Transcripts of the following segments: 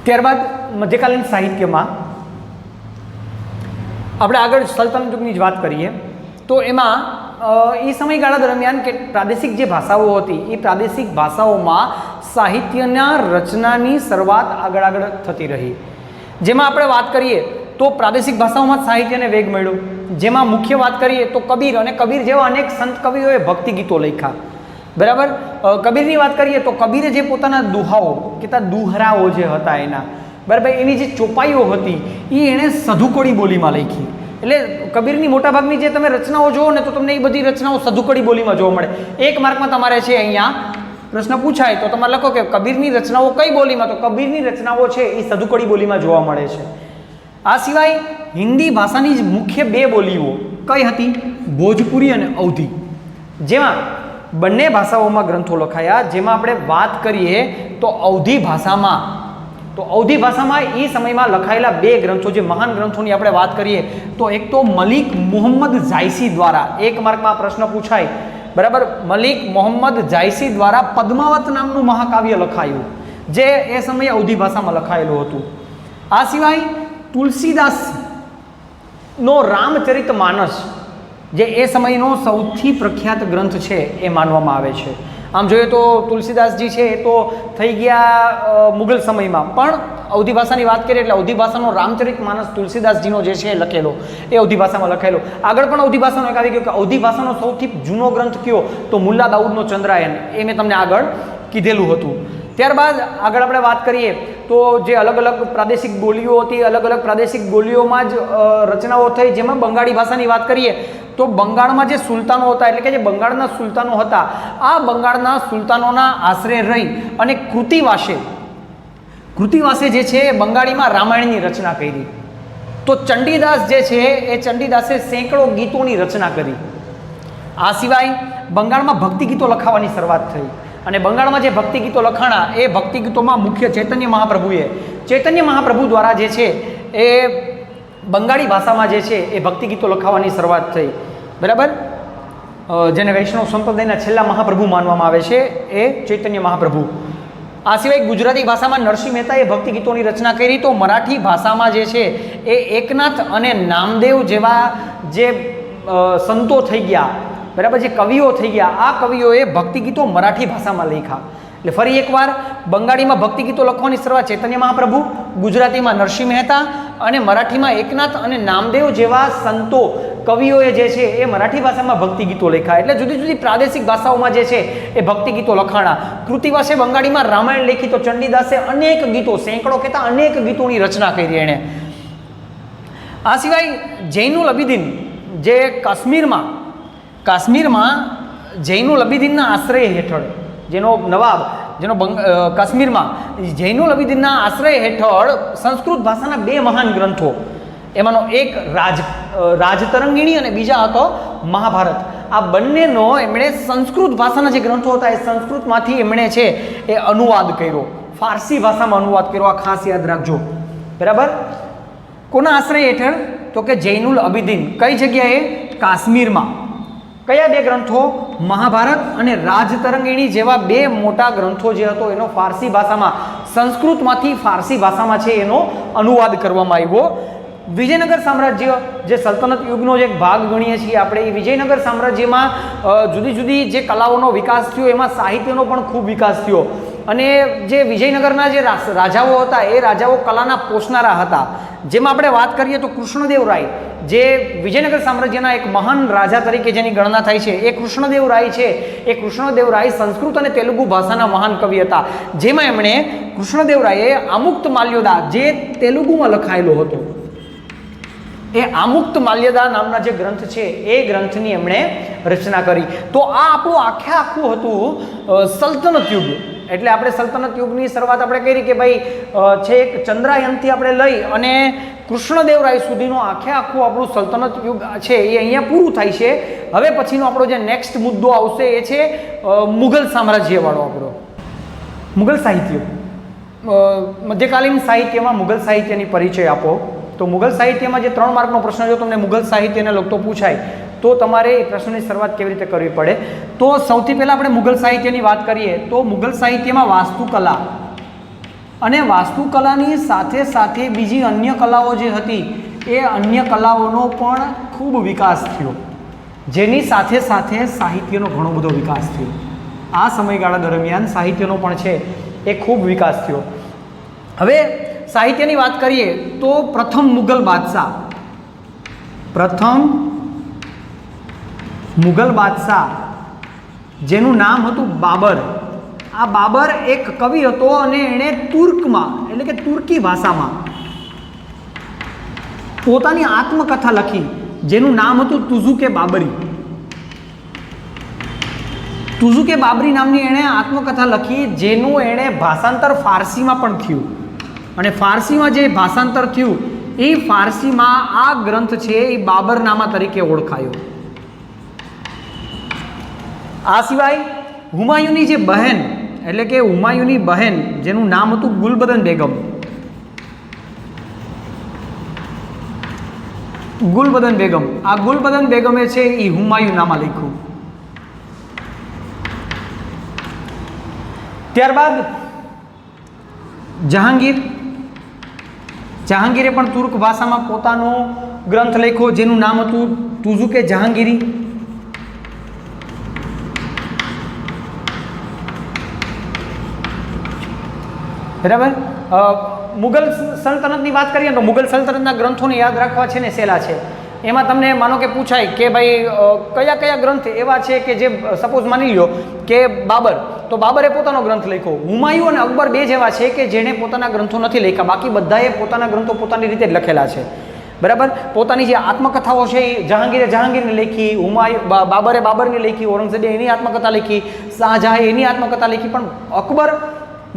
ત્યારબાદ મધ્યકાલીન સાહિત્યમાં આપણે આગળ સલ્તનત યુગની જ વાત કરીએ તો એમાં એ સમયગાળા દરમિયાન કે પ્રાદેશિક જે ભાષાઓ હતી એ પ્રાદેશિક ભાષાઓમાં સાહિત્યના રચનાની શરૂઆત આગળ થતી રહી. જેમાં આપણે વાત કરીએ તો પ્રાદેશિક ભાષાઓમાં જ સાહિત્યને વેગ મળ્યો. જેમાં મુખ્ય વાત કરીએ તો કબીર અને કબીર જેવા અનેક સંત કવિઓએ ભક્તિ ગીતો લખ્યા. બરાબર. કબીરની વાત કરીએ તો કબીરે જે પોતાના દુહાઓ કહેતા દુહરાઓ જે હતા એના બરાબર એની જે ચોપાઈઓ હતી એ એણે સધુકડી બોલીમાં લખી. એટલે કબીરની મોટાભાગની જે તમે રચનાઓ જુઓ ને તો તમને એ બધી રચનાઓ સધુકડી બોલીમાં જોવા મળે. એક માર્કમાં તમારે છે અહીંયા પ્રશ્ન પૂછાય તો તમારે લખો કે કબીરની રચનાઓ કઈ બોલીમાં, તો કબીરની રચનાઓ છે એ સધુકડી બોલીમાં જોવા મળે છે. આ સિવાય હિન્દી ભાષાની જ મુખ્ય બે બોલીઓ કઈ હતી? ભોજપુરી અને અવધી. જેમાં બંને ભાષાઓમાં ગ્રંથો લખાયા. જેમાં આપણે વાત કરીએ તો અવધી ભાષામાં એ સમયમાં લખાયેલા બે ગ્રંથો, જે મહાન ગ્રંથોની આપણે વાત કરીએ તો એક તો મલિક મોહમ્મદ જાયસી દ્વારા, એક માર્કમાં પ્રશ્ન પૂછાય બરાબર, મલિક મોહમ્મદ જાયસી દ્વારા પદ્માવત નામનું મહાકાવ્ય લખાયું જે એ સમયે અવધી ભાષામાં લખાયેલું હતું. આ સિવાય તુલસીદાસનો રામચરિતમાનસ જે એ સમયનો સૌથી પ્રખ્યાત ગ્રંથ છે એ માનવામાં આવે છે. આમ જોઈએ તો તુલસીદાસજી છે એ તો થઈ ગયા મુગલ સમયમાં, પણ અવધી ભાષાની વાત કરીએ એટલે અવધી ભાષાનો રામચરિતમાનસ તુલસીદાસજીનો જે છે લખેલો એ અવધી ભાષામાં લખેલો. આગળ પણ અવધી ભાષાનો એક આવી ગયો કે અવધી ભાષાનો સૌથી જૂનો ગ્રંથ કયો? તો મુલ્લા દાઉદનો ચંદ્રાયન, એ મેં તમને આગળ કીધેલું હતું. ત્યારબાદ આગળ આપણે વાત કરીએ તો જે અલગ અલગ પ્રાદેશિક બોલીઓ હતી, અલગ અલગ પ્રાદેશિક બોલીઓમાં જ રચનાઓ થઈ. જેમાં બંગાળી ભાષાની વાત કરીએ તો બંગાળમાં જે સુલતાનો હતા એટલે કે જે બંગાળના સુલતાનો હતા, આ બંગાળના સુલતાનોના આશરે રહી અને કૃતિવાસે જે છે એ બંગાળીમાં રામાયણની રચના કરી. તો ચંડીદાસ જે છે એ ચંડીદાસે સેંકડો ગીતોની રચના કરી. આ સિવાય બંગાળમાં ભક્તિ ગીતો લખાવાની શરૂઆત થઈ અને બંગાળમાં જે ભક્તિ ગીતો લખાણા એ ભક્તિ ગીતોમાં મુખ્ય ચૈતન્ય મહાપ્રભુ દ્વારા જે છે એ બંગાળી ભાષામાં જે છે એ ભક્તિ ગીતો લખાવાની શરૂઆત થઈ. બરાબર. જેને વૈષ્ણવ સંપ્રદાયના છેલ્લા મહાપ્રભુ માનવામાં આવે છે એ ચૈતન્ય મહાપ્રભુ. આ સિવાય ગુજરાતી ભાષામાં નરસિંહ મહેતાએ ભક્તિ ગીતોની રચના કરી. તો મરાઠી ભાષામાં જે છે એ એકનાથ અને નામદેવ જેવા જે સંતો થઈ ગયા બરાબર, જે કવિઓ થઈ ગયા, આ કવિઓએ ભક્તિ ગીતો મરાઠી ભાષામાં લખ્યા. એટલે ફરી એકવાર બંગાળીમાં ભક્તિ ગીતો લખવાની શરૂઆત ચૈતન્ય મહાપ્રભુ, ગુજરાતીમાં નરસિંહ મહેતા અને મરાઠીમાં એકનાથ અને નામદેવ જેવા સંતો કવિઓએ જે છે એ મરાઠી ભાષામાં ભક્તિ ગીતો લખ્યા. એટલે જુદી જુદી પ્રાદેશિક ભાષાઓમાં જે છે એ ભક્તિ ગીતો લખાણા. કૃતિવાસે બંગાળીમાં રામાયણ લખી તો ચંડીદાસે અનેક ગીતો, સેંકડો કહેતા અનેક ગીતોની રચના કરી એણે. આ સિવાય જૈનુલ અબિદીન જે કાશ્મીરમાં જૈનુલ અબિદીનના આશ્રય હેઠળ કાશ્મીરમાં જૈનુલ અબિદીનના આશ્રય હેઠળ સંસ્કૃત ભાષાના બે મહાન ગ્રંથો, એમાંનો એક રાજતરંગિણી અને બીજા હતો મહાભારત. આ બંનેનો એમણે સંસ્કૃત ભાષાના જે ગ્રંથો હતા એ સંસ્કૃતમાંથી એમણે છે એ અનુવાદ કર્યો, ફારસી ભાષામાં અનુવાદ કર્યો. આ ખાસ યાદ રાખજો. બરાબર. કોના આશ્રય હેઠળ? તો કે જૈનુલ અબિદીન. કઈ જગ્યાએ? કાશ્મીરમાં. કયા બે ગ્રંથો? મહાભારત અને રાજતરંગિણી જેવા બે મોટા ગ્રંથો જે હતો એનો ફારસી ભાષામાં, સંસ્કૃતમાંથી ફારસી ભાષામાં છે એનો અનુવાદ કરવામાં આવ્યો. વિજયનગર સામ્રાજ્ય જે સલ્તનત યુગનો જે એક ભાગ ગણીએ છીએ આપણે, એ વિજયનગર સામ્રાજ્યમાં જુદી જુદી જે કલાઓનો વિકાસ થયો એમાં સાહિત્યનો પણ ખૂબ વિકાસ થયો. અને જે વિજયનગરના જે રાજાઓ હતા એ રાજાઓ કલાના પોષનારા હતા. જેમાં આપણે વાત કરીએ તો કૃષ્ણદેવરાય જે વિજયનગર સામ્રાજ્યના એક મહાન રાજા તરીકે જેની ગણના થાય છે, એ કૃષ્ણદેવરાય સંસ્કૃત અને તેલુગુ ભાષાના મહાન કવિ હતા. જેમાં એમણે કૃષ્ણદેવરાયે આમુક્ત માલ્યદા જે તેલુગુમાં લખાયેલો હતો, એ આમુક્ત માલ્યદા નામના જે ગ્રંથ છે એ ગ્રંથની એમણે રચના કરી. તો આ આપણું આખું હતું સલ્તનત યુગ. એટલે આપણે સલ્તનત યુગની શરૂઆત આપણે કરી કે ભાઈ છે એક ચંદ્રાયનથી આપણે લઈ અને કૃષ્ણદેવરાય સુધીનો આખું આપણું સલ્તનત યુગ છે એ અહીંયા પૂરું થાય છે. હવે પછીનો આપણો જે નેક્સ્ટ મુદ્દો આવશે એ છે મુઘલ સામ્રાજ્યવાળો આપણો મુઘલ સાહિત્ય. મધ્યકાલીન સાહિત્યમાં મુઘલ સાહિત્યની પરિચય આપો. તો મુઘલ સાહિત્યમાં જે 3 માર્કનો પ્રશ્ન જો તમને મુઘલ સાહિત્યને લગતો પૂછાય તો તમારે એ પ્રશ્નની શરૂઆત કેવી રીતે કરવી પડે? તો સૌથી પહેલાં આપણે મુઘલ સાહિત્યની વાત કરીએ તો મુઘલ સાહિત્યમાં અને વાસ્તુકલાની સાથે સાથે બીજી અન્ય કલાઓ જે હતી એ અન્ય કલાઓનો પણ ખૂબ વિકાસ થયો, જેની સાથે સાથે સાહિત્યનો ઘણો બધો વિકાસ થયો. આ સમયગાળા દરમિયાન સાહિત્યનો પણ છે એ ખૂબ વિકાસ થયો. હવે સાહિત્યની વાત કરીએ તો પ્રથમ મુગલ બાદશાહ જેનું નામ હતું બાબર. આ બાબર એક કવિ હતો અને એણે તુર્કમાં એટલે કે તુર્કી ભાષામાં પોતાની આત્મકથા લખી જેનું નામ હતું તુઝુકે બાબરી. તુઝુકે બાબરી નામની એણે આત્મકથા લખી જેનું એણે ભાષાંતર ફારસીમાં પણ થયું, અને ફારસીમાં જે ભાષાંતર થયું એ ફારસીમાં આ ગ્રંથ છે એ બાબરનામા તરીકે ઓળખાયો. આ સિવાય હુમાયુની જે બહેન એટલે કે હુમાયુની બહેન જેનું નામ હતું ગુલબદન બેગમ, આ ગુલબદન બેગમે છે એ હુમાયુનામા લખ્યું. ત્યારબાદ જહાંગીરે પણ તુર્ક ભાષામાં પોતાનો ગ્રંથ લખ્યો જેનું નામ હતું તુઝુકે જહાંગીરી. બરાબર. મુગલ સલ્તનતની વાત કરીએ તો મુગલ સલ્તનતના ગ્રંથોને યાદ રાખવા છે ને સહેલા છે. એમાં તમને માનો કે પૂછાય કે ભાઈ કયા કયા ગ્રંથ એવા છે કે જે સપોઝ માની લો કે બાબર, તો બાબરે પોતાનો ગ્રંથ લખ્યો. હુમાયુ અને અકબર બે જેવા છે કે જેણે પોતાના ગ્રંથો નથી લખ્યા, બાકી બધાએ પોતાના ગ્રંથો પોતાની રીતે જ લખેલા છે. બરાબર. પોતાની જે આત્મકથાઓ છે એ જહાંગીરને લખી, બાબરની લખી, ઔરંગઝેબે એની આત્મકથા લખી, શાહજહાએ એની આત્મકથા લખી, પણ અકબર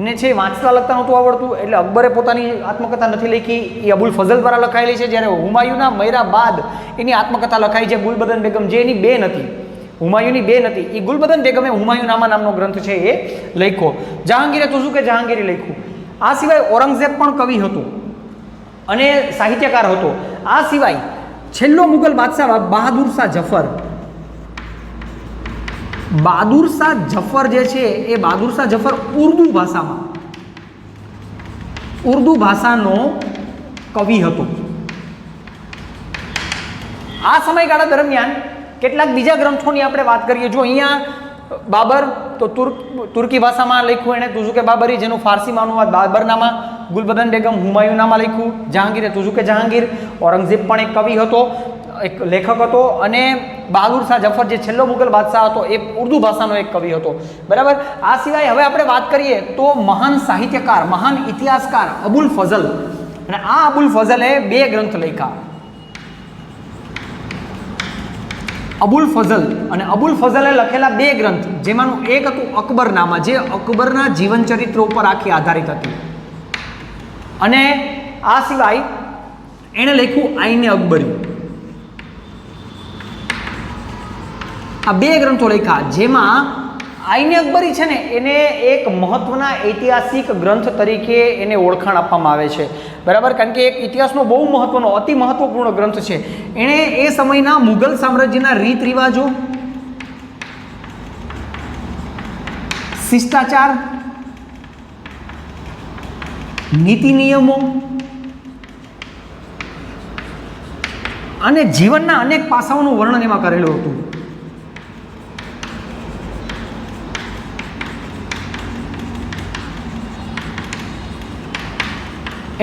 ને છે વાંચતા લખતા નહોતું આવડતું એટલે અકબરે પોતાની આત્મકથા નથી લખી, એ અબુલ ફઝલ દ્વારા લખાયેલી છે. જ્યારે હુમાયુના મૈરા બાદ એની આત્મકથા લખાઈ છે ગુલબદન બેગમ, જે એની બેન હતી, હુમાયુની બેન હતી. એ ગુલબદન બેગમે હુમાયુનામા નામનો ગ્રંથ છે એ લખ્યો. જહાંગીરે તુઝુકે જહાંગીરી લખ્યું. આ સિવાય ઔરંગઝેબ પણ કવિ હતો અને સાહિત્યકાર હતો. આ સિવાય છેલ્લો મુગલ બાદશાહ બહાદુર શાહ જફર જે છે એ બહાદુર શાહ જફર ઉર્દુ ભાષાનો કવિ હતો. આ સમયગાળા દરમિયાન કેટલાક બીજા ગ્રંથોની આપણે વાત કરીએ. જો અહીંયા બાબર તો તુર્કી ભાષામાં લખ્યું એણે તુઝુકે બાબરી, જેનું ફારસીમાં અનુવાદ બાબરનામા. ગુલબદન બેગમ હુમાયુનામા લખ્યું. જહાંગીરે તુઝુકે જહાંગીર. ઔરંગઝેબ પણ એક કવિ હતો, એક લેખક હતો. અને બહાદુર શાહ જફર જે છેલ્લો મુગલ બાદશાહ હતો એ ઉર્દુ ભાષાનો એક કવિ હતો. બરાબર. આ સિવાય હવે આપણે વાત કરીએ તો મહાન સાહિત્યકાર, મહાન ઇતિહાસકાર અબુલ ફઝલ. અને આ અબુલ ફઝલે બે ગ્રંથ લખ્યા. અબુલ ફઝલે લખેલા બે ગ્રંથ, જેમાંનું એક હતું અકબરનામા, જે અકબરના જીવન ચરિત્ર ઉપર આખી આધારિત હતી. અને આ સિવાય એણે લખ્યું આઈને અકબરી. આ બે ગ્રંથો લખ્યા, જેમાં આઈને અકબરી છે ને એને એક મહત્વના ઐતિહાસિક ગ્રંથ તરીકે એને ઓળખાણ આપવામાં આવે છે. બરાબર. કારણ કે એક ઇતિહાસનો બહુ મહત્વનો, અતિ મહત્વપૂર્ણ ગ્રંથ છે. એણે એ સમયના મુગલ સામ્રાજ્યના રીત રિવાજો, શિષ્ટાચાર, નીતિ નિયમો અને જીવનના અનેક પાસાઓનું વર્ણન એમાં કરેલું હતું.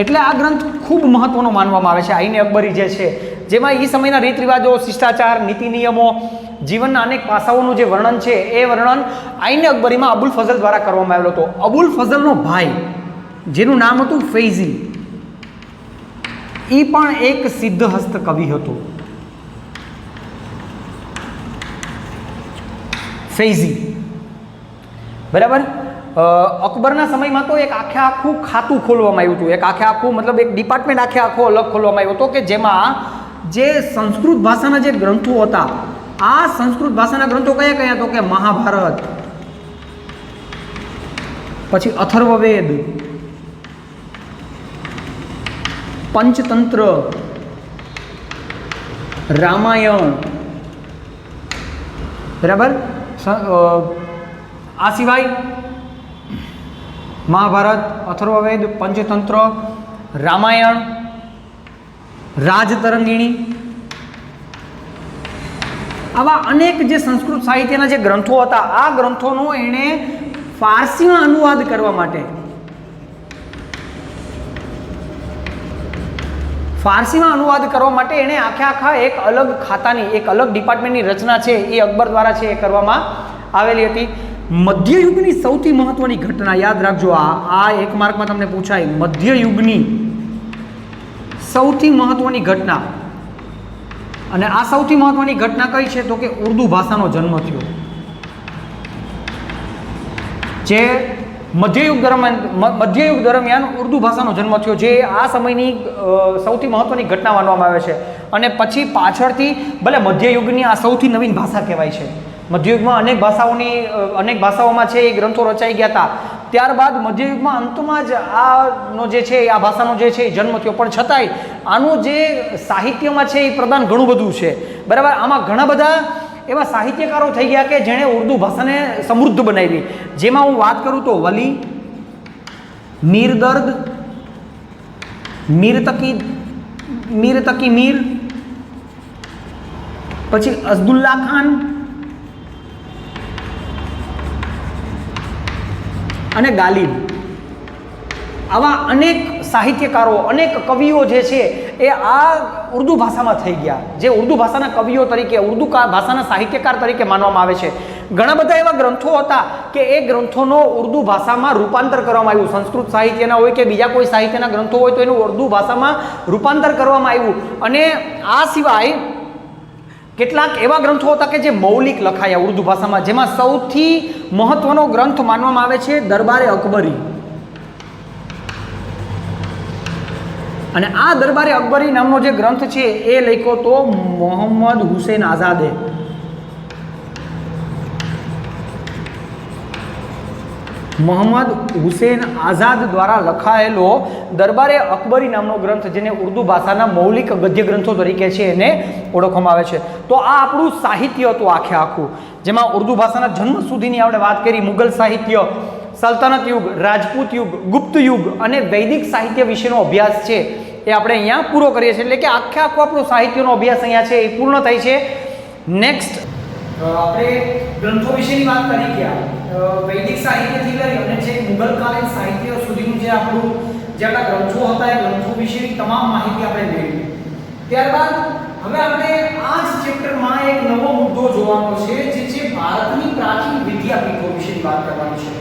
એટલે આ ગ્રંથ ખૂબ મહત્વનો માનવામાં આવે છે, આઈને અકબરી જે છે, જેમાં એ સમયના રીત રિવાજો, શિષ્ટાચાર, નીતિ નિયમો, જીવનના અનેક પાસાઓનું જે વર્ણન છે એ વર્ણન આઈને અકબરીમાં અબુલ ફઝલ દ્વારા કરવામાં આવેલો હતો. અબુલ ફઝલનો ભાઈ જેનું નામ હતું ફૈઝી, એ પણ એક સિદ્ધહસ્ત કવિ હતો. ફૈઝી. બરાબર. અકબરના સમયમાં તો એક આખું ખાતું ખોલવામાં આવ્યું હતું, એક આખું મતલબ એક ડિપાર્ટમેન્ટ આખો અલગ ખોલવામાં આવ્યો હતો કે જેમાં જે સંસ્કૃત ભાષાના જે ગ્રંથો હતા, આ સંસ્કૃત ભાષાના ગ્રંથો કયા કયા તો કે મહાભારત, પછી અથર્વવેદ, પંચતંત્ર, રામાયણ. બરાબર. આ સિવાય મહાભારત, અથર્વવેદ, પંચતંત્ર, રામાયણ, રાજતરંગિણી, આવા અનેક જે સંસ્કૃત સાહિત્યના જે ગ્રંથો હતા, આ ગ્રંથોનો એણે ફારસીમાં અનુવાદ કરવા માટે એણે આખા એક અલગ ખાતાની, એક અલગ ડિપાર્ટમેન્ટની રચના છે એ અકબર દ્વારા છે એ કરવામાં આવેલી હતી. મધ્યયુગની સૌથી મહત્વની ઘટના યાદ રાખજો, આ એક માર્કમાં તમને પૂછાય, મધ્યયુગની સૌથી મહત્વની ઘટના. અને આ સૌથી મહત્વની ઘટના કઈ છે તો કે ઉર્દુ ભાષાનો જન્મ થયો. જે મધ્યયુગ દરમિયાન ઉર્દુ ભાષાનો જન્મ થયો, જે આ સમયની સૌથી મહત્વની ઘટના માનવામાં આવે છે. અને પછી પાછળથી ભલે મધ્યયુગની આ સૌથી નવીન ભાષા કહેવાય છે. મધ્યયુગમાં અનેક ભાષાઓમાં છે એ ગ્રંથો રચાઈ ગયા હતા. ત્યારબાદ મધ્યયુગમાં અંતમાં જ આનો જે છે આ ભાષાનો જે છે એ જન્મ થયો. પણ છતાંય આનું જે સાહિત્યમાં છે એ પ્રદાન ઘણું બધું છે, બરાબર. આમાં ઘણા બધા એવા સાહિત્યકારો થઈ ગયા કે જેણે ઉર્દુ ભાષાને સમૃદ્ધ બનાવી. જેમાં હું વાત કરું તો વલી, મીર દર્દ, મીર તકી મીર, પછી અઝદુલ્લા ખાન અને ગાલિબ. આવા અનેક સાહિત્યકારો, અનેક કવિઓ જે છે એ આ ઉર્દુ ભાષામાં થઈ ગયા, જે ઉર્દુ ભાષાના કવિઓ તરીકે, ઉર્દુ ભાષાના સાહિત્યકાર તરીકે માનવામાં આવે છે. ઘણા બધા એવા ગ્રંથો હતા કે એ ગ્રંથોનો ઉર્દુ ભાષામાં રૂપાંતર કરવામાં આવ્યું. સંસ્કૃત સાહિત્યના હોય કે બીજા કોઈ સાહિત્યના ગ્રંથો હોય તો એનું ઉર્દુ ભાષામાં રૂપાંતર કરવામાં આવ્યું. અને આ સિવાય કેટલાક એવા ગ્રંથો હતા કે જે મૌલિક લખાયા ઉર્દુ ભાષામાં, જેમાં સૌથી મહત્વનો ગ્રંથ માનવામાં આવે છે દરબારે અકબરી. અને આ દરબારે અકબરી નામનો જે ગ્રંથ છે એ લખ્યો તો મોહમ્મદ હુસેન આઝાદે. મોહમ્મદ હુસેન આઝાદ દ્વારા લખાયેલો દરબારે અકબરી નામનો ગ્રંથ, જેને ઉર્દુ ભાષાના મૌલિક ગદ્ય ગ્રંથો તરીકે છે એને ઓળખવામાં આવે છે. તો આ આપણું સાહિત્ય હતું આખું, જેમાં ઉર્દુ ભાષાના જન્મ સુધીની આપણે વાત કરી. મુગલ સાહિત્ય, સલ્તનત યુગ, રાજપૂત યુગ, ગુપ્ત યુગ અને વૈદિક સાહિત્ય વિશેનો અભ્યાસ છે એ આપણે અહીંયા પૂરો કરીએ છીએ. એટલે કે આખો આપણો સાહિત્યનો અભ્યાસ અહીંયા છે એ પૂર્ણ થાય છે. નેક્સ્ટ આપણે ગ્રંથો વિશેની વાત કરી ગયા, વૈદિક સાહિત્યથી લઈ અને જે મુગલકાલીન સાહિત્ય સુધીનું જે આપણા ગ્રંથો હતા એ ગ્રંથો વિશેની તમામ માહિતી આપણે મેળવી. ત્યારબાદ હવે આપણે આ જ ચેપ્ટરમાં એક નવો મુદ્દો જોવાનો છે, જે છે ભારતની પ્રાચીન વિદ્યાપીઠો વિશેની વાત કરવાની છે.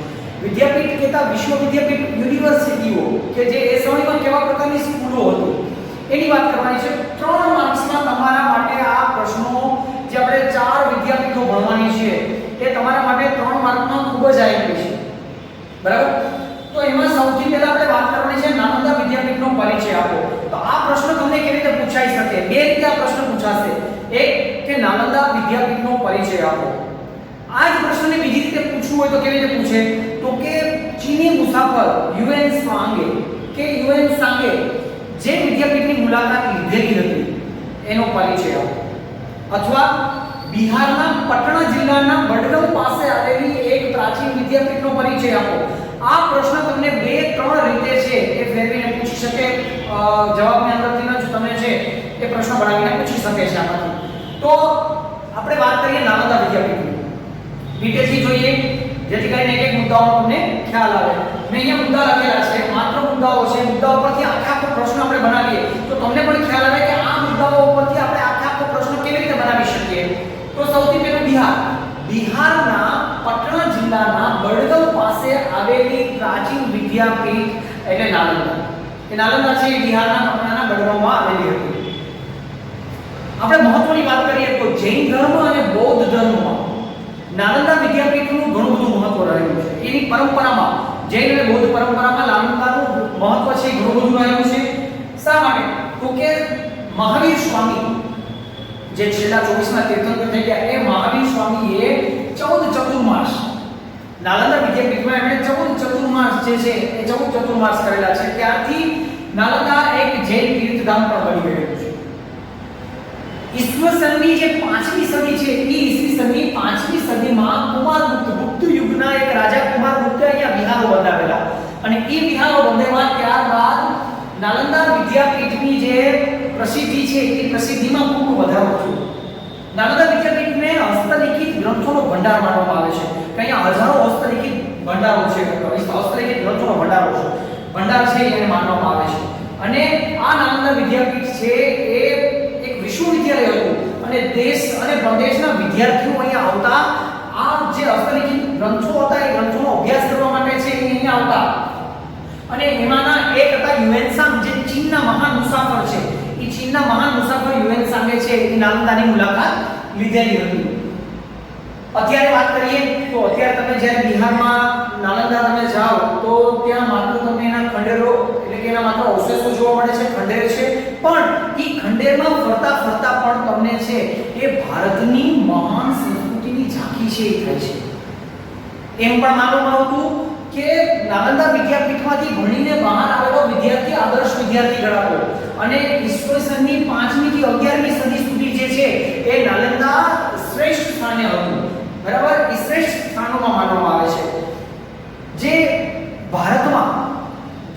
વિદ્યાપીઠ કહેતા વિશ્વ વિદ્યાપીઠ, યુનિવર્સિટીઓ કે જે એ સમયમાં કેવા પ્રકારની સ્કૂલો હતી એની વાત કરવાની છે. 3 માર્ક્સમાં તમારા માટે આ પ્રશ્નો, જે આપણે 4 વિદ્યાપીઠો ભણવાની છે એ તમારા માટે 3 માર્કમાં ખૂબ જ આવી છે, બરાબર. તો એમાં સૌથી પહેલા આપણે વાત કરવાની છે નાલંદા વિદ્યાપીઠનો પરિચય આપો. તો આ પ્રશ્ન તમને કેવી રીતે પૂછાઈ શકે? બે રીતે આ પ્રશ્ન પૂછાશે. એક કે નાલંદા વિદ્યાપીઠનો પરિચય આપો. આ જ પ્રશ્નને બીજી રીતે પૂછવું હોય તો કેવી રીતે પૂછે? તો કે ચીની મુસાફર યુએન સાંગે જે વિદ્યાપીઠની મુલાકાત લીધેલી હતી એનો પરિચય આપો. અથવા બિહારના પટણા જિલ્લાના બડગામ પાસે આવેલી એક પ્રાચીન વિદ્યાપીઠનો પરિચય આપો. આ પ્રશ્ન તમને 2-3 રીતે છે એ ફેરવીને પૂછી શકે. જવાબની અંદરથી જ તમે છે એ પ્રશ્ન બનાવીને પૂછી શકે છે આમાંથી. તો આપણે વાત કરીએ નાલંદા વિદ્યાપીઠની. ડિટેલથી જોઈએ જેથી કરીને એક મુદ્દાઓનો તમને ખ્યાલ આવે. મેં અહીંયા મુદ્દા લખેલા છે, માત્ર મુદ્દાઓ છે. મુદ્દાઓ પરથી આખો પ્રશ્ન આપણે બનાવીએ તો તમને પણ ખ્યાલ આવે કે આ મુદ્દાઓ પરથી આપણે આખો પ્રશ્ન કેવી રીતે બનાવી શકીએ. તો સૌથી પહેલું બિહારના પટના જિલ્લાના બડગામ પાસે આવેલી પ્રાચીન વિદ્યાપીઠ એટલે નાલંદા. એ નાલંદા છે એ બિહારના પટનાના બડગામમાં આવેલી હતી. આપણે મહત્વની વાત કરીએ તો જૈન ધર્મ અને બૌદ્ધ ધર્મમાં નાલંદા વિદ્યાપીઠનું ઘણું બધું મહત્વ રહેલું છે. એની પરંપરામાં, જૈન અને બૌદ્ધ પરંપરામાં નાલંદાનું મહત્વ છે ઘણું બધું રહેલું છે. શા માટે? તો કે મહાવીર સ્વામી જે છેલ્લા 24માં તીર્થંકર થઈ ગયા, એ મહાવીર સ્વામીએ 14 ચતુર્માસ નાલંદા વિદ્યાપીઠમાં એમણે 14 ચતુર્માસ જે છે એ 14 ચતુર્માસ કરેલા છે. ત્યારથી નાલંદા એક જૈન તીર્થધામ પણ બની ગયું છે. ઈસવીસનની જે 5મી સદી છે એ ઈસવીસનની 5મી સદીમાં ગુપ્ત યુગના એક રાજા કુમારગુપ્તે અહીંયા વિહારો બંધાવેલા. અને એ વિહારો બંધાવ્યા ત્યારબાદ નાલંદા વિદ્યાપીઠની જે પ્રસિદ્ધિ છે એ પ્રસિદ્ધિમાં ખૂબ વધારો થયો. નાલંદા વિદ્યાપીઠને હસ્તલિખિત ગ્રંથોનો ભંડાર માનવામાં આવે છે કે અહીંયા હજારો હસ્તલિખિત ભંડારો છે, હસ્તલિખિત ગ્રંથોનો ભંડાર છે એને માનવામાં આવે છે. અને આ નાલંદા વિદ્યાપીઠ છે એ એક વિશ્વવિદ્યાલય હતું અને દેશ અને પ્રદેશના વિદ્યાર્થીઓ અહીંયા આવતા આ જે હસ્તલિખિત ગ્રંથો હતા એ ગ્રંથોનો અભ્યાસ કરવા માટે છે એ અહીંયા આવતા. અને એમાંના એક હતા યુએનસાંગ, જે ચીનના મહાન મુસાફર છે. એ ચીનના મહાન મુસાફર યુએનસાંગે છે એ નાલંદાની મુલાકાત લીધેલી હતી. અત્યારે વાત કરીએ તો અત્યારે તમે જ્યારે બિહારમાં નાલંદા તમે જાઓ તો ત્યાં માત્ર તમને એના ખંડેરો એટલે કે એના માત્ર અવશેષો જોવા મળે છે, ખંડેર છે, પણ એ ખંડેરમાં ફરતા ફરતા પણ તમને છે એ ભારતની મહાન સંસ્કૃતિની ઝાંખી છે એ થાય છે. એમ પણ માનવામાં આવતું કે નાલંદા વિદ્યાપીઠમાંથી ભણીને બહાર આવેલો વિદ્યાર્થી આદર્શ વિદ્યાર્થી ગણાતો અને ઈસવીસનની 5મી થી 11મી સદી સુધી જે છે એ નાલંદા શ્રેષ્ઠ સ્થાને હતું. બરાબર, એ શ્રેષ્ઠ સ્થાનોમાં માનવામાં આવે છે. જે ભારતમાં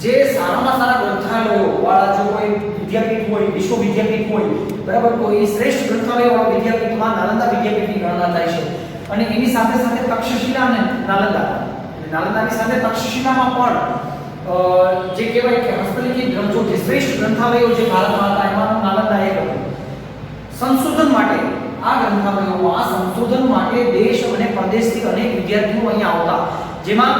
જે સારામાં સારા ગ્રંથાલયો વાળા જો કોઈ વિદ્યાપીઠ હોય, વિશ્વ વિદ્યાપીઠ હોય, બરાબર, તો એ શ્રેષ્ઠ ગ્રંથાલયો વાળા વિદ્યાપીઠમાં નાલંદા વિદ્યાપીઠની ગણના થાય છે. અને એની સાથે સાથે તક્ષશિલા અને નાલંદાની સાથે તક્ષશિલામાં પણ જે કહેવાય કે હસ્તલિખિત ગ્રંથો, જે શ્રેષ્ઠ ગ્રંથાલયો જે ભારતમાં હતા એમાંનું નાલંદા એક હતું. સંશોધન માટે આ ગ્રંથાલયોમાં સંશોધન માટે દેશ અને પ્રદેશથી અનેક વિદ્યાર્થીઓ અહીંયા આવતા. જેમાં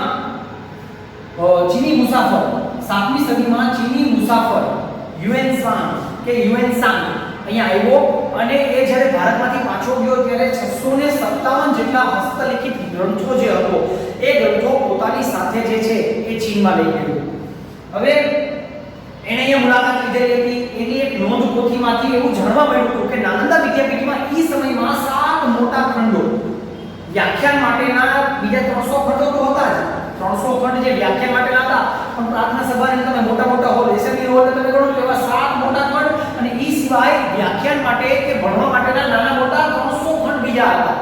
ચીની મુસાફર 7મી સદીમાં ચીની મુસાફર યુએનસાંગ અહીંયા આવ્યો અને એ જ્યારે ભારતમાંથી પાછો ગયો ત્યારે 657 જેટલા હસ્તલિખિત ગ્રંથો જે હતો એ ગ્રંથો પોતાની સાથે જે છે એ ચીનમાં લઈ ગયો. હવે એણે અહીંયા મુલાકાત લીધેલી હતી. એની એક નોંધ પોથીમાંથી એવું જાણવા મળ્યું હતું કે નાલંદા વિદ્યાપીઠમાં એ સમયમાં 7 મોટા ખંડો, વ્યાખ્યાન માટેના બીજા 300 ખંડો તો હતા જ, 300 ખંડ જે વ્યાખ્યાન માટેના હતા, પણ પ્રાર્થના સભાની તમે મોટા મોટા હોલ, એસેમ્બલી હોલ તમે ગણો તો એવા 7 મોટા ખંડ અને એ સિવાય વ્યાખ્યાન માટે કે ભણવા માટેના નાના મોટા 300 ખંડ બીજા હતા.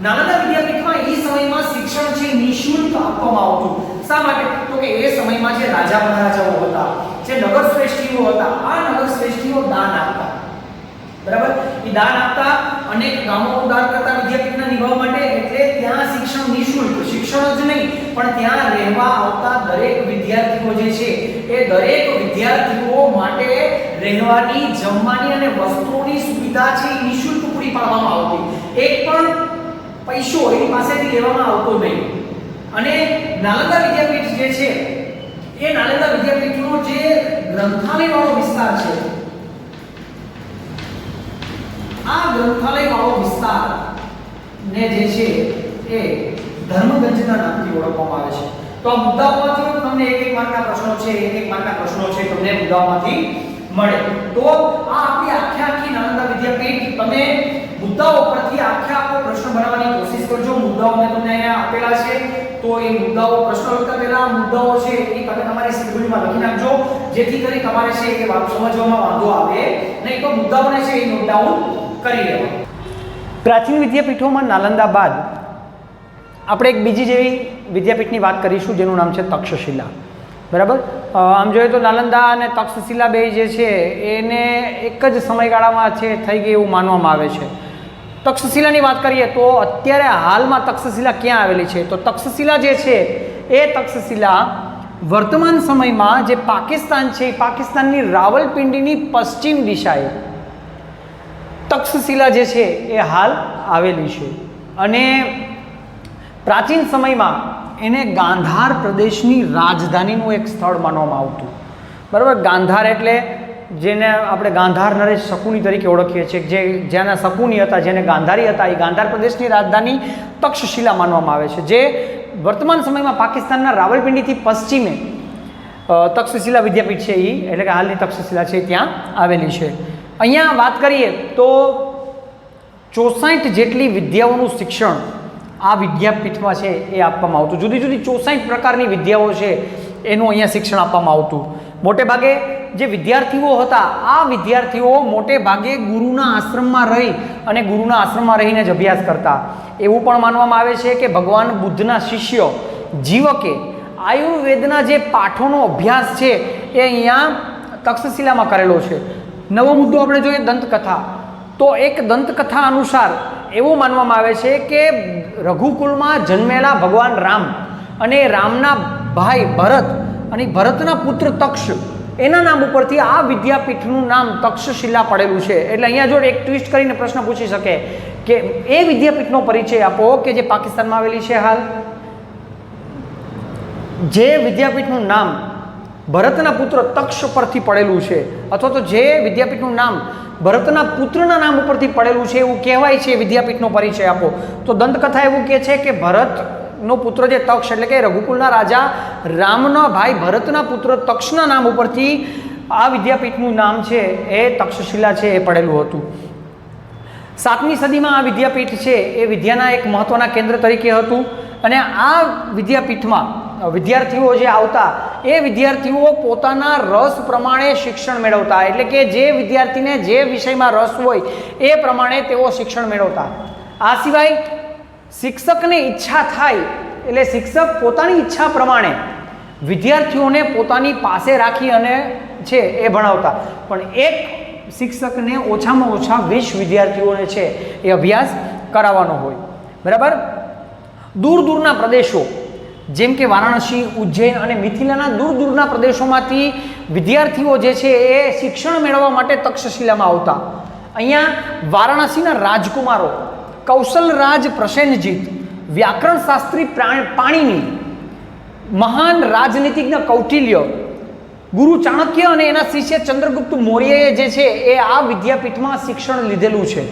નાલંદા વિદ્યાપીઠમાં એ સમયમાં શિક્ષણ છે નિઃશુલ્ક આપવામાં આવતું. શા માટે? તો કે એ સમયમાં જે રાજા મહારાજાઓ હતા, જે નગર શ્રેષ્ઠીઓ હતા, આ નગર શ્રેષ્ઠીઓ દાન આપતા. બરાબર, એ દાન આપતા, અનેક ગામોનું દાન કરતા વિદ્યાપીઠના નિભાવ માટે. એટલે ત્યાં શિક્ષણ નિઃશુલ્ક, શિક્ષણ જ નહીં પણ ત્યાં રહેવા આવતા દરેક વિદ્યાર્થીઓ જે છે એ દરેક વિદ્યાર્થીઓ માટે રહેવાની, જમવાની અને વસ્ત્રોની સુવિધા છે એ નિઃશુલ્ક પૂરી પાડવામાં આવતી. એક પણ પૈસો એની પાસેથી લેવામાં આવતો નહીં. અને નાલંદા વિદ્યાપીઠ જે છે એ નાલંદા વિદ્યાપીઠનો જે ગ્રંથાલયવાળો વિસ્તાર છે, આ ગ્રંથાલયવાળો વિસ્તાર ને જે છે એ ધર્મગંજના નામથી ઓળખવામાં આવે છે. તો આ મુદ્દાઓમાંથી તમને એક માર્કના પ્રશ્નો છે, એક માર્કના પ્રશ્નો છે તમને મુદ્દાઓમાંથી મળે. તો આ આપણી આખી નાલંદા વિદ્યાપીઠ, તમે મુદ્દાઓ પરથી આખો પ્રશ્ન બનાવવાની કોશિશ કરજો. મુદ્દાઓ મેં તમને અહીંયા આપેલા છે, તો એ મુદ્દાઓ પ્રશ્ન લખતા પહેલા મુદ્દાઓ છે એ તમે તમારી શેડ્યુલમાં લખી નાખજો, જેથી કરી તમારે છે એ વાત સમજવામાં વાંધો આવે નહીં. તો મુદ્દાઓને છે એ નોટ ડાઉન કરી લેવા. પ્રાચીન વિદ્યાપીઠોમાં નાલંદા બાદ આપણે એક બીજી જેવી વિદ્યાપીઠની વાત કરીશું જેનું નામ છે તક્ષશિલા. બરાબર, આમ જોઈએ તો નાલંદા અને તક્ષશિલા બે જે છે એને એક જ સમયગાળામાં છે થઈ ગઈ એવું માનવામાં આવે છે. તક્ષશિલાની વાત કરીએ તો અત્યારે હાલમાં તક્ષશિલા ક્યાં આવેલી છે? તો તક્ષશિલા જે છે એ તક્ષશિલા વર્તમાન સમયમાં જે પાકિસ્તાન છે એ પાકિસ્તાનની રાવલપિંડીની પશ્ચિમ દિશાએ તક્ષશિલા જે છે એ હાલ આવેલી છે. અને પ્રાચીન સમયમાં એને ગાંધાર પ્રદેશની રાજધાનીનું એક સ્થળ માનવામાં આવતું. બરાબર, ગાંધાર એટલે જેને આપણે ગાંધાર નરેશ શકુની તરીકે ઓળખીએ છીએ, જે જેના શકુની હતા, જેને ગાંધારી હતા, એ ગાંધાર પ્રદેશની રાજધાની તક્ષશિલા માનવામાં આવે છે, જે વર્તમાન સમયમાં પાકિસ્તાનના રાવલપિંડીથી પશ્ચિમે તક્ષશિલા વિદ્યાપીઠ છે એ, એટલે કે હાલની તક્ષશિલા છે ત્યાં આવેલી છે. અહીંયા વાત કરીએ તો 64 જેટલી વિદ્યાઓનું શિક્ષણ આ વિદ્યાપીઠમાં છે એ આપવામાં આવતું. જુદી જુદી 64 પ્રકારની વિદ્યાઓ છે એનું અહીંયા શિક્ષણ આપવામાં આવતું. મોટે ભાગે જે વિદ્યાર્થીઓ હતા, આ વિદ્યાર્થીઓ મોટે ભાગે ગુરુના આશ્રમમાં રહી અને ગુરુના આશ્રમમાં રહીને જ અભ્યાસ કરતા. એવું પણ માનવામાં આવે છે કે ભગવાન બુદ્ધના શિષ્ય જીવકે આયુર્વેદના જે પાઠોનો અભ્યાસ છે એ અહીંયા તક્ષશિલામાં કરેલો છે. નવો મુદ્દો આપણે જોઈએ દંતકથા. તો એક દંતકથા અનુસાર એવું માનવામાં આવે છે કે રઘુકુલમાં જન્મેલા ભગવાન રામ અને રામના ભાઈ ભરત અને ભરતના પુત્ર તક્ષ એના નામ ઉપરથી આ વિદ્યાપીઠનું નામ તક્ષશિલા પડેલું છે. એટલે અહીંયા જો એક ટ્વિસ્ટ કરીને પ્રશ્ન પૂછી શકે કે એ વિદ્યાપીઠનો પરિચય આપો કે જે પાકિસ્તાનમાં આવેલી છે હાલ. જે વિદ્યાપીઠનું નામ ભરતના પુત્ર તક્ષ પરથી પડેલું છે અથવા તો જે વિદ્યાપીઠનું નામ ભરતના પુત્રના નામ ઉપરથી પડેલું છે એવું કહેવાય છે, વિદ્યાપીઠનો પરિચય આપો. તો દંતકથા એવું કહે છે કે ભરતનો પુત્ર જે તક્ષ એટલે કે રઘુકુલના રાજા રામના ભાઈ ભરતના પુત્ર તક્ષના નામ ઉપરથી આ વિદ્યાપીઠનું નામ છે એ તક્ષશિલા છે એ પડેલું હતું. 7મી સદીમાં આ વિદ્યાપીઠ છે એ વિદ્યાના એક મહત્વના કેન્દ્ર તરીકે હતું અને આ વિદ્યાપીઠમાં વિદ્યાર્થીઓ જે આવતા એ વિદ્યાર્થીઓ પોતાના રસ પ્રમાણે શિક્ષણ મેળવતા. એટલે કે જે વિદ્યાર્થીને જે વિષયમાં રસ હોય એ પ્રમાણે તેઓ શિક્ષણ મેળવતા. આ સિવાય શિક્ષકને ઈચ્છા થાય એટલે શિક્ષક પોતાની ઈચ્છા પ્રમાણે વિદ્યાર્થીઓને પોતાની પાસે રાખી અને છે એ ભણાવતા. પણ એક શિક્ષકને ઓછામાં ઓછા 20 વિદ્યાર્થીઓને છે એ અભ્યાસ કરાવવાનો હોય. બરાબર. દૂર દૂરના પ્રદેશો જેમ કે વારાણસી, ઉજ્જૈન અને મિથિલાના દૂર દૂરના પ્રદેશોમાંથી વિદ્યાર્થીઓ જે છે એ શિક્ષણ મેળવવા માટે તક્ષશિલામાં આવતા. અહીંયા વારાણસીના રાજકુમારો કૌશલરાજ પ્રસેનજીત, વ્યાકરણ શાસ્ત્રી પાણીની, મહાન રાજનીતિજ્ઞ કૌટિલ્ય, ગુરુ ચાણક્ય અને એના શિષ્ય ચંદ્રગુપ્ત મૌર્યએ જે છે એ આ વિદ્યાપીઠમાં શિક્ષણ લીધેલું છે.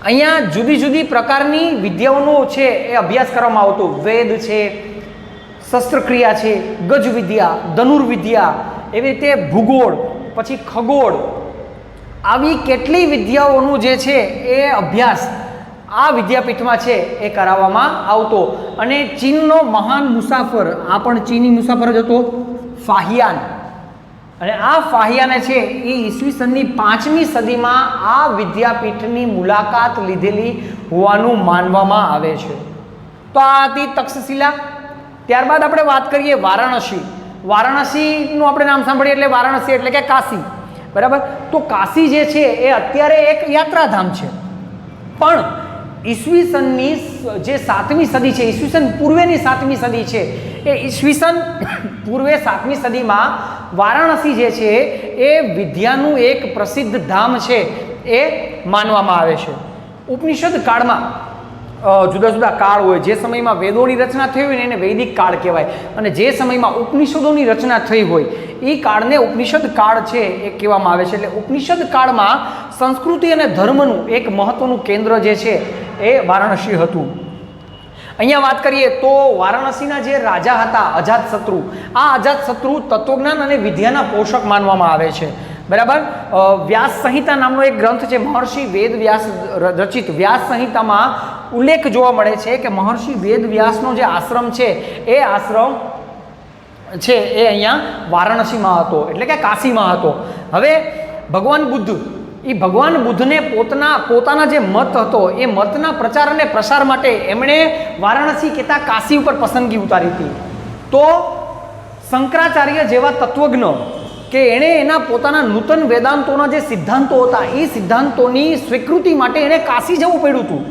અહીંયા જુદી જુદી પ્રકારની વિદ્યાઓનો છે એ અભ્યાસ કરવામાં આવતો. વેદ છે, શસ્ત્રક્રિયા છે, ગજવિદ્યા, ધનુર્વિદ્યા, એવી રીતે ભૂગોળ, પછી ખગોળ, આવી કેટલી વિદ્યાઓનું જે છે એ અભ્યાસ આ વિદ્યાપીઠમાં છે એ કરાવવામાં આવતો. અને ચીનનો મહાન મુસાફર, આ પણ ચીની મુસાફર જ હતો, ફાહિયાન. અને આ ફાહિયાને છે એ ઈસવીસનની 5મી સદીમાં આ વિદ્યાપીઠની મુલાકાત લીધેલી હોવાનું માનવામાં આવે છે. તો આ હતી તક્ષશિલા. ત્યારબાદ આપણે વાત કરીએ વારાણસી. વારાણસીનું આપણે નામ સાંભળીએ એટલે વારાણસી એટલે કે કાશી. બરાબર. તો કાશી જે છે એ અત્યારે એક યાત્રાધામ છે, પણ ઈસવીસનની જે 7મી સદી છે, ઈસવીસન પૂર્વેની 7મી સદી છે, એ ઈસવીસન પૂર્વે 7મી સદીમાં વારાણસી જે છે એ વિદ્યાનું એક પ્રસિદ્ધ ધામ છે એ માનવામાં આવે છે. ઉપનિષદ કાળમાં જુદા જુદા કાળ હોય. જે સમયમાં વેદોની રચના થઈ હોય ને એને વૈદિક કાળ કહેવાય, અને જે સમયમાં ઉપનિષદોની રચના થઈ હોય એ કાળને ઉપનિષદ કાળ છે એ કહેવામાં આવે છે. એટલે ઉપનિષદ કાળમાં સંસ્કૃતિ અને ધર્મનું એક મહત્વનું કેન્દ્ર જે છે એ વારાણસી હતું. અહીંયા વાત કરીએ તો વારાણસીના જે રાજા હતા અજાતશત્રુ, આ અજાતશત્રુ તત્વજ્ઞાન અને વિદ્યાના પોષક માનવામાં આવે છે. બરાબર. વ્યાસ સંહિતા નામનો એક ગ્રંથ છે, મહર્ષિ વેદ વ્યાસ રચિત વ્યાસ સંહિતામાં ઉલ્લેખ જોવા મળે છે કે મહર્ષિ વેદ વ્યાસનો જે આશ્રમ છે એ આશ્રમ છે એ અહીંયા વારાણસીમાં હતો, એટલે કે કાશીમાં હતો. હવે ભગવાન બુદ્ધ, એ ભગવાન બુદ્ધને પોતાના જે મત હતો એ મતના પ્રચાર અને પ્રસાર માટે એમણે વારાણસી કહેતા કાશી ઉપર પસંદગી ઉતારી હતી. તો શંકરાચાર્ય જેવા તત્વજ્ઞ કે એણે એના પોતાના નૂતન વેદાંતોના જે સિદ્ધાંતો હતા એ સિદ્ધાંતોની સ્વીકૃતિ માટે એણે કાશી જવું પડ્યું હતું.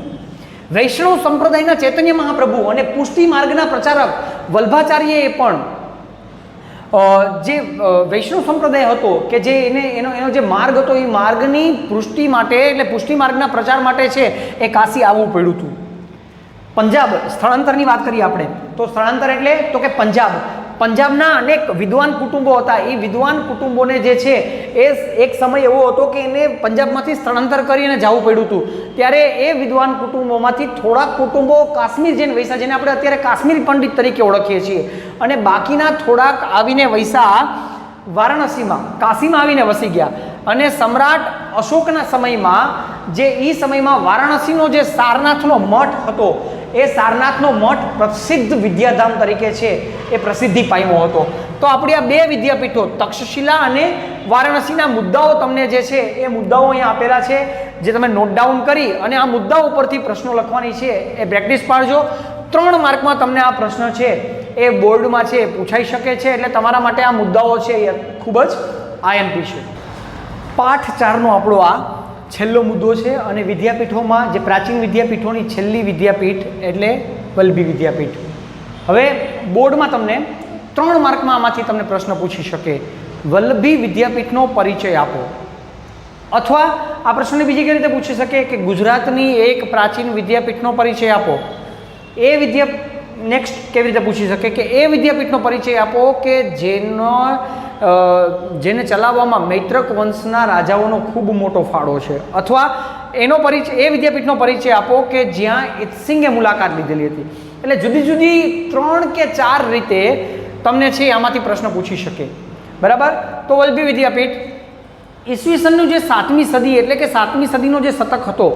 વૈષ્ણવ સંપ્રદાયના ચૈતન્ય મહાપ્રભુ અને પુષ્ટિ માર્ગના પ્રચારક વલ્ભાચાર્યએ પણ જે વૈષ્ણવ સંપ્રદાય હતો કે જે એનો જે માર્ગ હતો એ માર્ગની પુષ્ટિ માટે એટલે પુષ્ટિ માર્ગના પ્રચાર માટે છે એ કાશી આવવું પડ્યું હતું. પંજાબ સ્થળાંતરની વાત કરીએ આપણે તો સ્થળાંતર એટલે તો કે પંજાબના અનેક વિદ્વાન કુટુંબો હતા. એ વિદ્વાન કુટુંબોને જે છે એ એક સમય એવો હતો કે એને પંજાબમાંથી સ્થળાંતર કરીને જવું પડ્યું હતું. ત્યારે એ વિદ્વાન કુટુંબોમાંથી થોડાક કુટુંબો કાશ્મીર જઈને વૈસા, જેને આપણે અત્યારે કાશ્મીરી પંડિત તરીકે ઓળખીએ છીએ, અને બાકીના થોડાક આવીને વૈસા વારાણસીમાં કાશીમાં આવીને વસી ગયા. અને સમ્રાટ અશોકના સમયમાં એ સમયમાં વારાણસીનો જે સારનાથનો મઠ હતો એ સારનાથનો મઠ પ્રસિદ્ધ વિદ્યાધામ તરીકે છે એ પ્રસિદ્ધિ પામ્યો હતો. તો આપણી આ બે વિદ્યાપીઠો તક્ષશિલા અને વારાણસીના મુદ્દાઓ તમને જે છે એ મુદ્દાઓ અહીંયા આપેલા છે, જે તમે નોટ ડાઉન કરી અને આ મુદ્દાઓ ઉપરથી પ્રશ્નો લખવાની છે એ પ્રેક્ટિસ પાડજો. 3 માર્કમાં તમને આ પ્રશ્ન છે એ બોર્ડમાં છે પૂછાઈ શકે છે, એટલે તમારા માટે આ મુદ્દાઓ છે એ ખૂબ જ આઈએમપી છે. પાઠ 4નો આપણો આ છેલ્લો મુદ્દો છે અને વિદ્યાપીઠોમાં જે પ્રાચીન વિદ્યાપીઠોની છેલ્લી વિદ્યાપીઠ એટલે વલ્લભી વિદ્યાપીઠ. હવે બોર્ડમાં તમને 3 માર્કમાં આમાંથી તમને પ્રશ્ન પૂછી શકે, વલ્લભી વિદ્યાપીઠનો પરિચય આપો. અથવા આ પ્રશ્નને બીજી કઈ રીતે પૂછી શકે કે ગુજરાતની એક પ્રાચીન વિદ્યાપીઠનો પરિચય આપો. એ નેક્સ્ટ કેવી રીતે પૂછી શકે કે એ વિદ્યાપીઠનો પરિચય આપો કે જેને ચલાવવામાં મૈત્રક વંશના રાજાઓનો ખૂબ મોટો ફાળો છે. અથવા એનો પરિચય એ વિદ્યાપીઠનો પરિચય આપો કે જ્યાં ઇત્સિંગે મુલાકાત લીધેલી હતી. એટલે જુદી જુદી 3 કે 4 રીતે તમને છે આમાંથી પ્રશ્ન પૂછી શકે. બરાબર. તો વલ્લભી વિદ્યાપીઠ ઈસવીસનનું જે 7મી સદી એટલે કે 7મી સદીનો જે શતક હતો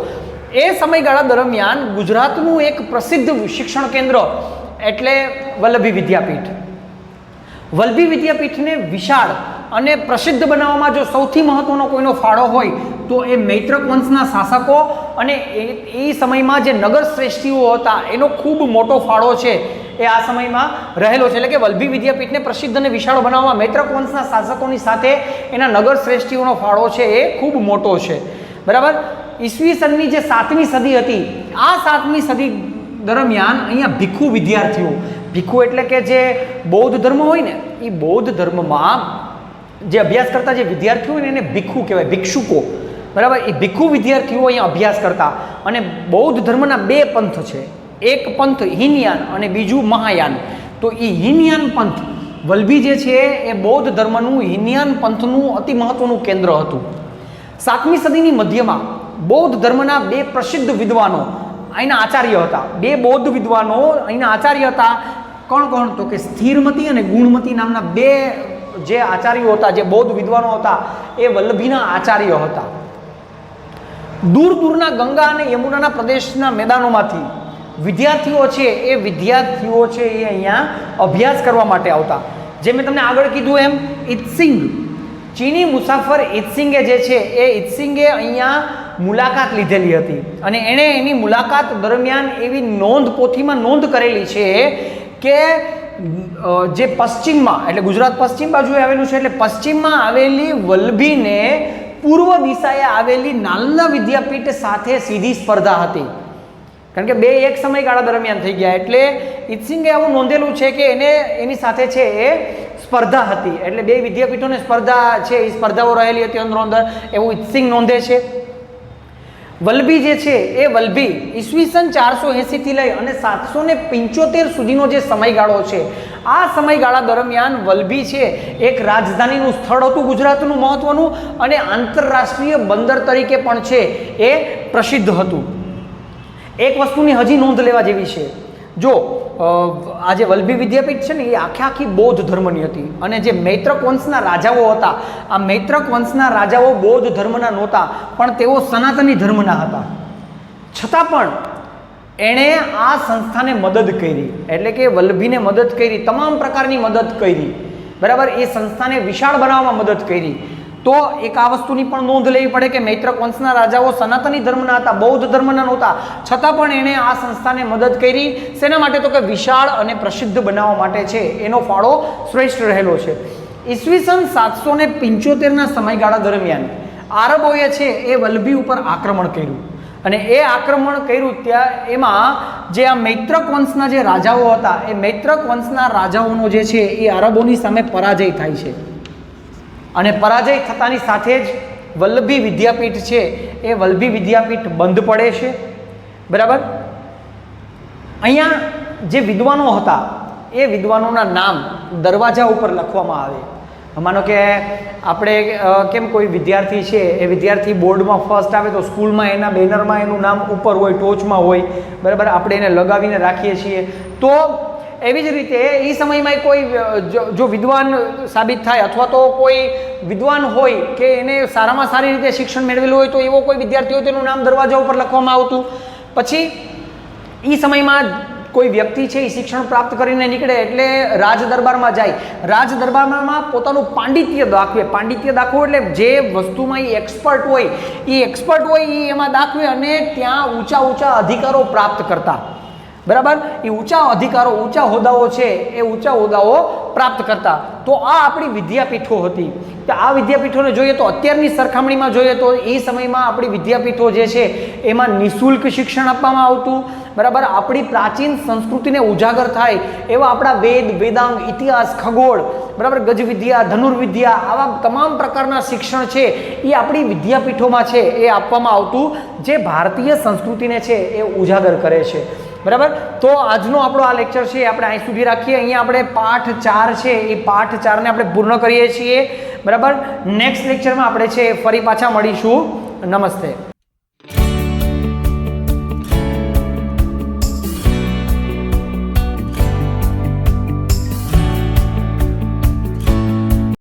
એ સમયગાળા દરમિયાન ગુજરાતનું એક પ્રસિદ્ધ શિક્ષણ કેન્દ્ર એટલે વલ્લભી વિદ્યાપીઠ. વલ્લભી વિદ્યાપીઠને વિશાળ અને પ્રસિદ્ધ બનાવવામાં જો સૌથી મહત્વનો કોઈનો ફાળો હોય તો એ મૈત્રક વંશના શાસકો અને એ સમયમાં જે નગર શ્રેષ્ઠીઓ હતા એનો ખૂબ મોટો ફાળો છે એ આ સમયમાં રહેલો છે. એટલે કે વલ્લભી વિદ્યાપીઠને પ્રસિદ્ધ અને વિશાળ બનાવવામાં મૈત્રક વંશના શાસકોની સાથે એના નગર શ્રેષ્ઠીઓનો ફાળો છે એ ખૂબ મોટો છે. બરાબર. ઈસવીસનની જે 7મી સદી હતી આ 7મી સદી દરમિયાન અહીંયા ભિક્ષુ વિદ્યાર્થીઓ, ભિક્ષુ એટલે કે જે બૌદ્ધ ધર્મ હોય ને એ બૌદ્ધ ધર્મમાં જે અભ્યાસ કરતા જે વિદ્યાર્થીઓ હોય ને એને ભિક્ષુ કહેવાય, ભિક્ષુકો. બરાબર. એ ભિક્ષુ વિદ્યાર્થીઓ અહીંયા અભ્યાસ કરતા. અને બૌદ્ધ ધર્મના 2 પંથ છે, એક પંથ હીનયાન અને બીજું મહાયાન. તો એ હીનયાન પંથ વલ્લભી જે છે એ બૌદ્ધ ધર્મનું હીનયાન પંથનું અતિ મહત્વનું કેન્દ્ર હતું. 7મી સદીની મધ્યમાં બૌદ્ધ ધર્મના 2 પ્રસિદ્ધ વિદ્વાનો અહીંના આચાર્ય હતા. 2 બૌદ્ધ વિદ્વાનો અહીંના આચાર્ય હતા. કોણ કોણ? તો કે સ્થિરમતી અને ગુણમતી નામના 2 જે આચાર્યો હતા, જે બૌદ્ધ વિદ્વાનો હતા એ વલ્લભીના આચાર્ય હતા. દૂર દૂરના ગંગા અને યમુનાના પ્રદેશના મેદાનોમાંથી વિદ્યાર્થીઓ છે એ અહીંયા અભ્યાસ કરવા માટે આવતા. જે મેં તમને આગળ કીધું એમ ઇત્સિંગ, ચીની મુસાફર ઇત્સિંગે જે છે એ ઇત્સિંગે અહીંયા મુલાકાત લીધેલી હતી અને એણે એની મુલાકાત દરમિયાન એવી પોથીમાં નોંધ કરેલી છે કે જે પશ્ચિમમાં એટલે ગુજરાત પશ્ચિમ બાજુએ આવેલું છે, એટલે પશ્ચિમમાં આવેલી વલ્લભીને પૂર્વ દિશાએ આવેલી નાલંદા વિદ્યાપીઠ સાથે સીધી સ્પર્ધા હતી. કારણ કે 2 એક સમયગાળા દરમિયાન થઈ ગયા. એટલે ઇત્સિંગે એવું નોંધેલું છે કે એની સાથે છે એ સ્પર્ધા હતી. એટલે 2 વિદ્યાપીઠોની સ્પર્ધા છે એ સ્પર્ધાઓ રહેલી હતી અંદરો અંદર, એવું ઇત્સિંગ નોંધે છે. વલ્લભી જે છે એ વલ્લભી ઈસવીસન 480 થી લઈ અને 775 સુધીનો જે સમયગાળો છે આ સમયગાળા દરમિયાન વલ્લભી છે એક રાજધાનીનું સ્થળ હતું ગુજરાતનું મહત્વનું અને આંતરરાષ્ટ્રીય બંદર તરીકે પણ છે એ પ્રસિદ્ધ હતું. એક વસ્તુની હજી નોંધ લેવા જેવી છે, જો આ જે વલ્લભી વિદ્યાપીઠ છે ને એ આખી બૌદ્ધ ધર્મની હતી અને જે મૈત્રક વંશના રાજાઓ હતા આ મૈત્રક વંશના રાજાઓ બૌદ્ધ ધર્મના નહોતા પણ તેઓ સનાતની ધર્મના હતા. છતાં પણ એણે આ સંસ્થાને મદદ કરી, એટલે કે વલ્લભીને મદદ કરી, તમામ પ્રકારની મદદ કરી. બરાબર. એ સંસ્થાને વિશાળ બનાવવામાં મદદ કરી. તો એક આ વસ્તુની પણ નોંધ લેવી પડે કે મૈત્રક વંશના રાજાઓ સનાતની ધર્મના હતા, બૌદ્ધ ધર્મના નહોતા, છતાં પણ એણે આ સંસ્થાને મદદ કરી. શેના માટે? તો કે વિશાળ અને પ્રસિદ્ધ બનાવવા માટે છે એનો ફાળો શ્રેષ્ઠ રહેલો છે. ઈસવીસન 775ના સમયગાળા દરમિયાન આરબોએ છે એ વલ્લભી ઉપર આક્રમણ કર્યું અને એ આક્રમણ કર્યું ત્યાં એમાં જે આ મૈત્રક વંશના જે રાજાઓ હતા એ મૈત્રક વંશના રાજાઓનો જે છે એ આરબોની સામે પરાજય થાય છે અને પરાજય થતાની સાથે જ વલ્લભી વિદ્યાપીઠ છે એ વલ્લભી વિદ્યાપીઠ બંધ પડે છે. બરાબર. અહીંયા જે વિદ્વાનો હતા એ વિદ્વાનોના નામ દરવાજા ઉપર લખવામાં આવે. માનો કે આપણે કેમ કોઈ વિદ્યાર્થી છે એ વિદ્યાર્થી બોર્ડમાં ફર્સ્ટ આવે તો સ્કૂલમાં એના બેનરમાં એનું નામ ઉપર હોય, ટોચમાં હોય. બરાબર. આપણે એને લગાવીને રાખીએ છીએ. તો એવી જ રીતે એ સમયમાં કોઈ જો વિદ્વાન સાબિત થાય અથવા તો કોઈ વિદ્વાન હોય કે એને સારામાં સારી રીતે શિક્ષણ મેળવેલું હોય તો એવો કોઈ વિદ્યાર્થી હોય તેનું નામ દરવાજા ઉપર લખવામાં આવતું. પછી એ સમયમાં કોઈ વ્યક્તિ છે એ શિક્ષણ પ્રાપ્ત કરીને નીકળે એટલે રાજ દરબારમાં જાય. રાજ દરબારમાં પોતાનું પાંડિત્ય દાખવે. પાંડિત્ય દાખવો એટલે જે વસ્તુમાં એ એક્સપર્ટ હોય એ એમાં દાખવે અને ત્યાં ઊંચા અધિકારો પ્રાપ્ત કરતા. બરાબર, એ ઊંચા અધિકારો, ઊંચા હોદ્દાઓ છે એ ઊંચા હોદ્દાઓ પ્રાપ્ત કરતા. તો આ આપણી વિદ્યાપીઠો હતી. તો આ વિદ્યાપીઠોને જોઈએ તો અત્યારની સરખામણીમાં જોઈએ તો એ સમયમાં આપણી વિદ્યાપીઠો જે છે એમાં નિઃશુલ્ક શિક્ષણ આપવામાં આવતું. બરાબર, આપણી પ્રાચીન સંસ્કૃતિને ઉજાગર થાય એવા આપણા વેદ, વેદાંગ, ઇતિહાસ, ખગોળ, બરાબર, ગજવિદ્યા, ધનુર્વિદ્યા, આવા તમામ પ્રકારના શિક્ષણ છે એ આપણી વિદ્યાપીઠોમાં છે એ આપવામાં આવતું, જે ભારતીય સંસ્કૃતિને છે એ ઉજાગર કરે છે. બરાબર, તો આજનો આપણો આ લેક્ચર છે આપણે અહીં સુધી રાખીએ. અહીંયા આપણે પાઠ 4 છે એ પાઠ 4ને આપણે પૂર્ણ કરીએ છીએ. બરાબર, નેક્સ્ટ લેક્ચરમાં આપણે છે ફરી પાછા મળીશું. નમસ્તે.